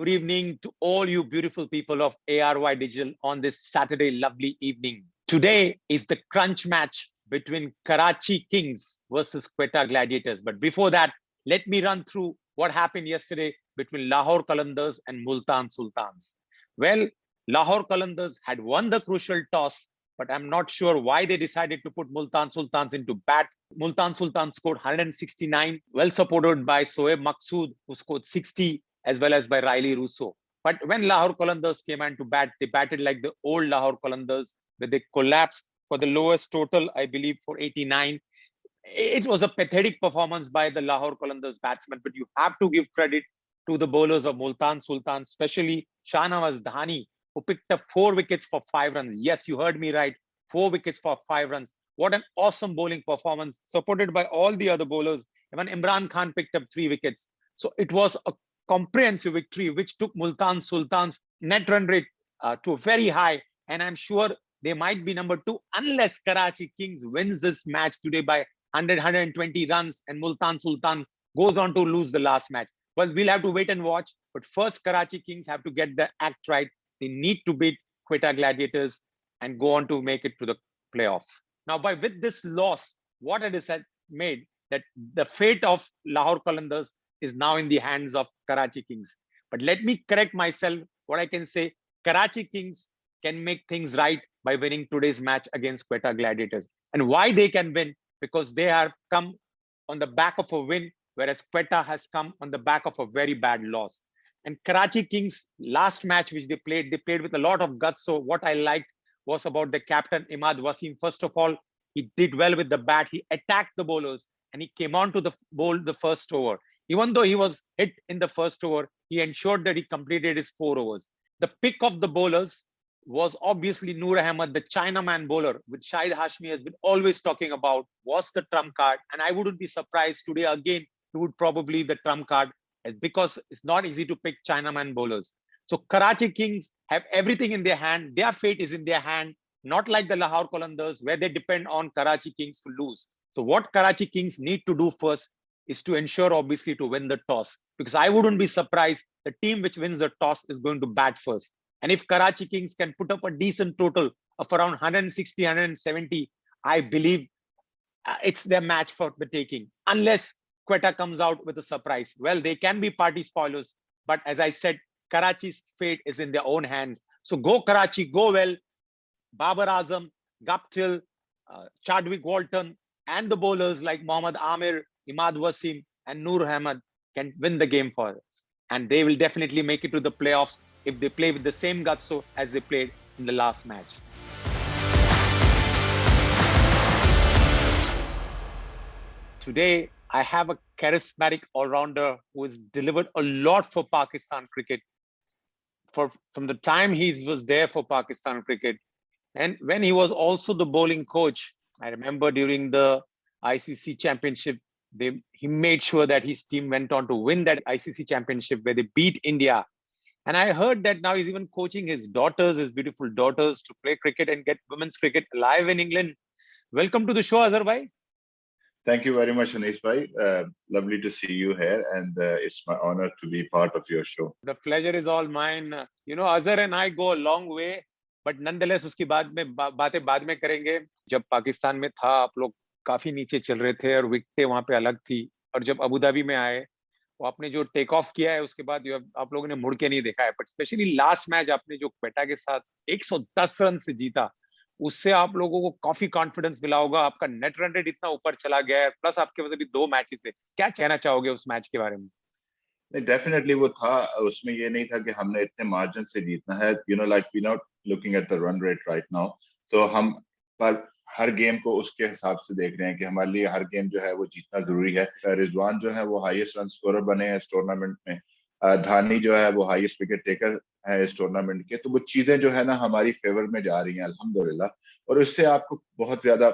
Good evening to all you beautiful people of ARY Digital on this Saturday lovely evening. Today is the crunch match between Karachi Kings versus Quetta Gladiators. But before that, let me run through what happened yesterday between Lahore Qalandars and Multan Sultans. Well, Lahore Qalandars had won the crucial toss, but I'm not sure why they decided to put Multan Sultans into bat. Multan Sultans scored 169, well supported by Soeb Maqsood, who scored 60, as well as by Riley Russo. But when Lahore Qalandars came on to bat, they batted like the old Lahore Qalandars, where they collapsed for the lowest total, I believe, for 89. It was a pathetic performance by the Lahore Qalandars batsmen, but you have to give credit to the bowlers of Multan Sultan, especially Shahnawaz Dhani, who picked up 4 wickets for 5 runs. Yes, you heard me right, 4 wickets for 5 runs. What an awesome bowling performance, supported by all the other bowlers. Even Imran Khan picked up 3 wickets. So it was a comprehensive victory, which took Multan Sultan's net run rate to a very high. And I'm sure they might be number 2 unless Karachi Kings wins this match today by 100, 120 runs and Multan Sultan goes on to lose the last match. Well, we'll have to wait and watch. But first, Karachi Kings have to get the act right. They need to beat Quetta Gladiators and go on to make it to the playoffs. Now, with this loss, what it is made that the fate of Lahore Qalandars is now in the hands of Karachi Kings. But let me correct myself. What I can say, Karachi Kings can make things right by winning today's match against Quetta Gladiators. And why they can win? Because they have come on the back of a win, whereas Quetta has come on the back of a very bad loss. And Karachi Kings last match which they played with a lot of guts. So what I liked was about the captain Imad Wasim. First of all, he did well with the bat. He attacked the bowlers and he came on to the bowl the first over. Even though he was hit in the first over, he ensured that he completed his 4 overs. The pick of the bowlers was obviously Noor Ahmed, the Chinaman bowler, which Shahid Hashmi has been always talking about, was the trump card. And I wouldn't be surprised today again, he would probably the trump card, because it's not easy to pick Chinaman bowlers. So Karachi Kings have everything in their hand. Their fate is in their hand, not like the Lahore Qalandars, where they depend on Karachi Kings to lose. So what Karachi Kings need to do first is to ensure, obviously, to win the toss. Because I wouldn't be surprised the team which wins the toss is going to bat first. And if Karachi Kings can put up a decent total of around 160, 170, I believe it's their match for the taking. Unless Quetta comes out with a surprise. Well, they can be party spoilers. But as I said, Karachi's fate is in their own hands. So go Karachi, go well. Babar Azam, Guptill, Chadwick Walton, and the bowlers like Mohammad Amir, Imad Wasim, and Noor Ahmed can win the game for us. And they will definitely make it to the playoffs if they play with the same guts as they played in the last match. Today, I have a charismatic all-rounder who has delivered a lot for Pakistan cricket from the time he was there for Pakistan cricket. And when he was also the bowling coach, I remember during the ICC championship, he made sure that his team went on to win that ICC championship where they beat India. And I heard that now he's even coaching his daughters, his beautiful daughters, to play cricket and get women's cricket alive in England. Welcome to the show, Azhar bhai. Thank you very much, Anish bhai. Lovely to see you here, and it's my honor to be part of your show. The pleasure is all mine. You know, Azhar and I go a long way, but nonetheless, उसकी बातें बाद में करेंगे. जब पाकिस्तान में था, आप लोग काफी नीचे चल रहे थे और विकेटें वहां पे अलग थी. और जब अबू धाबी में आए, वो आपने जो टेक ऑफ किया है, उसके बाद आप लोगों ने मुड़ के नहीं देखा है. बट स्पेशली लास्ट मैच आपने जो क्वेटा के साथ 110 रन से जीता, उससे आप लोगों को काफी कॉन्फिडेंस मिला होगा. आपका नेट रन रेट इतना ऊपर चला गया है, प्लस आपके पास अभी 2 मैचेस है. क्या कहना चाहोगे उस मैच के बारे में? नहीं, डेफिनेटली वो था. उसमें ये नहीं था कि हमने इतने मार्जिन से जीतना है. You know, like we not looking at the run rate right now. So हम पर हर गेम को उसके हिसाब से देख रहे हैं कि हमारे लिए हर गेम जो है वो जीतना जरूरी है. रिजवान जो है वो हाईएस्ट रन स्कोरर बने हैं इस टूर्नामेंट में. धानी जो है वो हाईएस्ट विकेट टेकर है इस टूर्नामेंट के. तो वो चीजें जो है ना हमारी फेवर में जा रही हैं अल्हम्दुलिल्लाह. और इससे आपको बहुत ज्यादा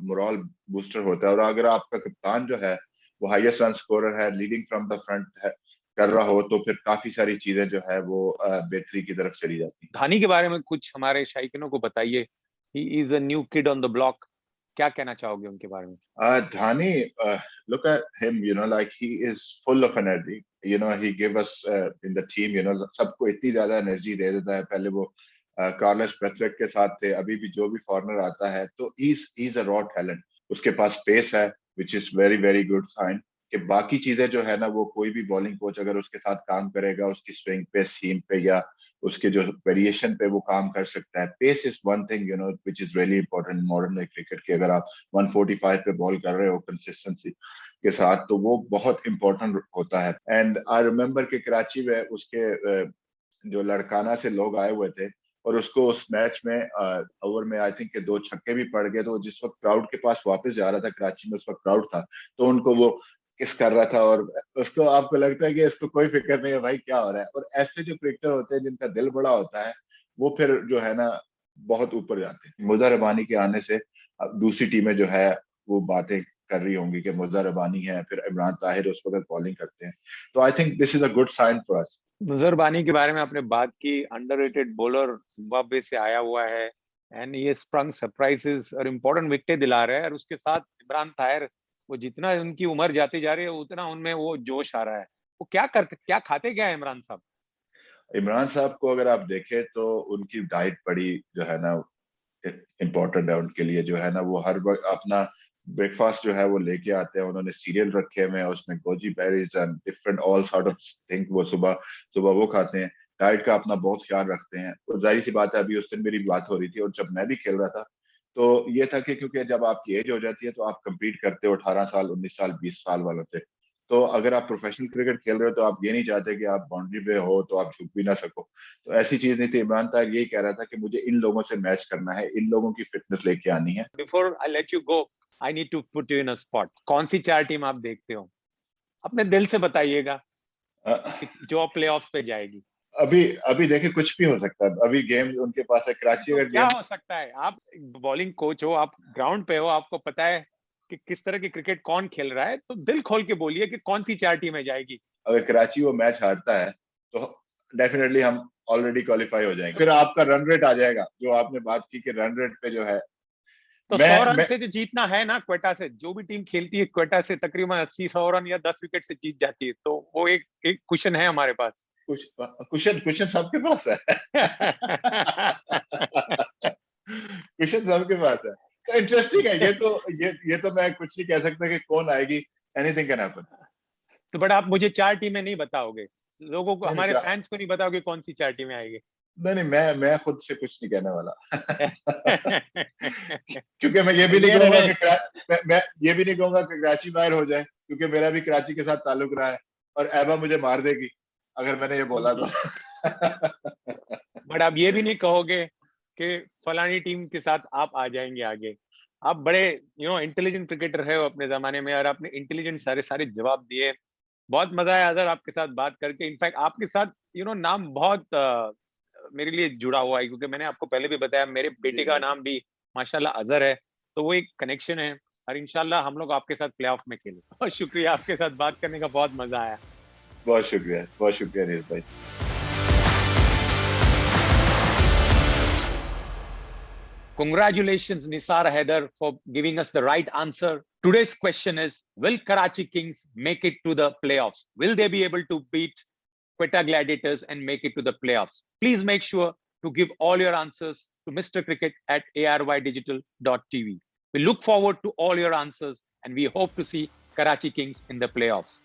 मोरल बूस्टर होता है. और अगर आपका कप्तान जो है वो हाईएस्ट रन स्कोरर है, लीडिंग फ्रॉम द फ्रंट है, कर रहा हो, तो फिर काफी सारी चीजें जो है वो बेहतरी की तरफ चली जाती हैं. धानी के बारे में कुछ हमारे शायकीनों को बताइए. He is a new kid on the block. क्या कहना चाहोगे उनके बारे में? Dhani, look at him, like he is full of energy. He gave us in the team, सबको इतनी ज्यादा एनर्जी दे देता है. पहले वो कार्लोस ब्रेथवेट के साथ थे, अभी भी जो भी फॉरनर आता है तो he's a raw talent. उसके पास पेस है, which is very very good sign. कि बाकी चीजें जो है ना, वो कोई भी बॉलिंग कोच अगर उसके साथ काम करेगा, उसकी स्विंग पे, सीम पे या उसके जो वेरिएशन पे वो काम कर सकता है. Pace is one thing which is really important modern cricket की. अगर आप 145 पे बॉल कर रहे हो कंसिस्टेंसी के साथ, तो वो बहुत इंपॉर्टेंट होता है. एंड आई रिमेम्बर कि कराची में उसके जो लड़काना से लोग आए हुए थे और उसको उस मैच में ओवर में आई थिंक के 2 छक्के भी पड़ गए. तो जिस वक्त क्राउड के पास वापस जा रहा था, कराची में उस वक्त क्राउड था, तो उनको वो किस कर रहा था और उसको आपको लगता है कि इसको कोई फिक्र नहीं है भाई क्या हो रहा है. और ऐसे जो क्रिकेटर होते हैं जिनका दिल बड़ा होता है, वो फिर जो है ना बहुत ऊपर जाते हैं. मुज़र रबानी के आने से अब दूसरी टीमें जो है वो बातें कर रही होंगी कि मुज़र रबानी है, फिर इमरान ताहिर उस वक्त बॉलिंग करते हैं. तो I think this is a good sign for us. नुजर बानी के बारे में आपने बात की, अंडररेटेड बॉलर, जिम्बाब्वे से आया हुआ है एंड ये स्प्रंग सरप्राइजेस और इम्पोर्टेंट विकेटें दिला रहा है. और उसके साथ इमरान ताहिर, वो जितना उनकी उम्र जाती जा रही है उतना उनमें वो जोश आ रहा है. वो क्या खाते क्या है इमरान साहब? इमरान साहब को अगर आप देखें तो उनकी डाइट बड़ी जो है ना इम्पोर्टेंट है उनके लिए. जो है ना वो हर वक्त अपना ब्रेकफास्ट जो है वो लेके आते हैं. उन्होंने सीरियल रखे हुए हैं, उसमें goji berries and different all sort of thing वो सुबह सुबह वो खाते हैं. डाइट का अपना बहुत ख्याल रखते हैं. और जाहिर सी बात है, अभी उस दिन मेरी बात हो रही थी और जब मैं भी खेल रहा था तो ये था कि क्योंकि जब आपकी एज हो जाती है तो आप compete करते हो 18 साल, 19 साल, 20 साल वालों से. तो अगर आप प्रोफेशनल क्रिकेट खेल रहे हो तो आप ये नहीं चाहते कि आप बाउंड्री पे हो तो आप झुक भी ना सको. तो ऐसी चीज नहीं थी. इमरान ताहिर यही कह रहा था कि मुझे इन लोगों से मैच करना है, इन लोगों की फिटनेस लेके आनी है. Before I let you go, I need to put you in a spot. कौन सी 4 टीम आप देखते हो? अपने दिल से बताइएगा अ, जो प्लेऑफ्स पे जाएगी. अभी अभी देखिए कुछ भी हो सकता है. अभी गेम उनके पास है. कराची तो अगर क्या गेम हो सकता है? आप बॉलिंग कोच हो, आप ग्राउंड पे हो, आपको पता है कि किस तरह की क्रिकेट कौन खेल रहा है. तो दिल खोल के बोलिए कि कौन सी 4 टीमें जाएगी. अगर कराची वो मैच हारता है तो डेफिनेटली हम ऑलरेडी क्वालिफाई हो जाएंगे. फिर आपका रन रेट आ जाएगा, जो आपने बात की कि रन रेट पे जो है. तो 100 मैं रन मैं से जो जीतना है ना क्वेटा से, जो भी टीम खेलती है क्वेटा से तकरीबन 80-100 रन या 10 विकेट से जीत जाती है. तो वो एक क्वेश्चन है हमारे पास. कुछ क्वेश्चन क्वेश्चन सबके पास है. क्वेश्चन सबके पास है. तो इंटरेस्टिंग है ये. तो ये तो मैं कुछ नहीं कह सकता कि कौन आएगी. Anything can happen. तो बट आप मुझे 4 टीमें नहीं बताओगे, लोगों को, नहीं हमारे नहीं फैंस को नहीं बताओगे कौन सी 4 टीमें आएगी? नहीं नहीं मैं खुद से कुछ नहीं कहने वाला. क्योंकि मैं ये भी नहीं ये कहूंगा रहे. कि मैं ये भी नहीं कहूंगा कि कराची बाहर हो जाए, क्योंकि मेरा भी कराची के साथ ताल्लुक रहा है और ऐबा मुझे मार देगी अगर मैंने ये बोला तो. बट आप ये भी नहीं कहोगे कि फलानी टीम के साथ आप आ जाएंगे आगे. आप बड़े इंटेलिजेंट क्रिकेटर है अपने जमाने में, और आपने इंटेलिजेंट सारे सारे जवाब दिए. बहुत मजा आया अजहर आपके साथ बात करके. इनफैक्ट आपके साथ नाम बहुत मेरे लिए जुड़ा हुआ है, क्योंकि मैंने आपको पहले भी बताया मेरे बेटे का नाम भी माशाल्लाह अजहर है. तो वो एक कनेक्शन है. और इंशाल्लाह हम लोग आपके साथ प्लेऑफ में खेलें. बहुत शुक्रिया, आपके साथ बात करने का बहुत मजा आया. बहुत शुक्रिया नीरज भाई. Congratulations, Nisar Haider, for giving us the right answer. Today's question is, will Karachi Kings make it to the playoffs? Will they be able to beat Quetta Gladiators and make it to the playoffs? Please make sure to give all your answers to Mr. Cricket at arYdigital.tv. We look forward to all your answers and we hope to see Karachi Kings in the playoffs.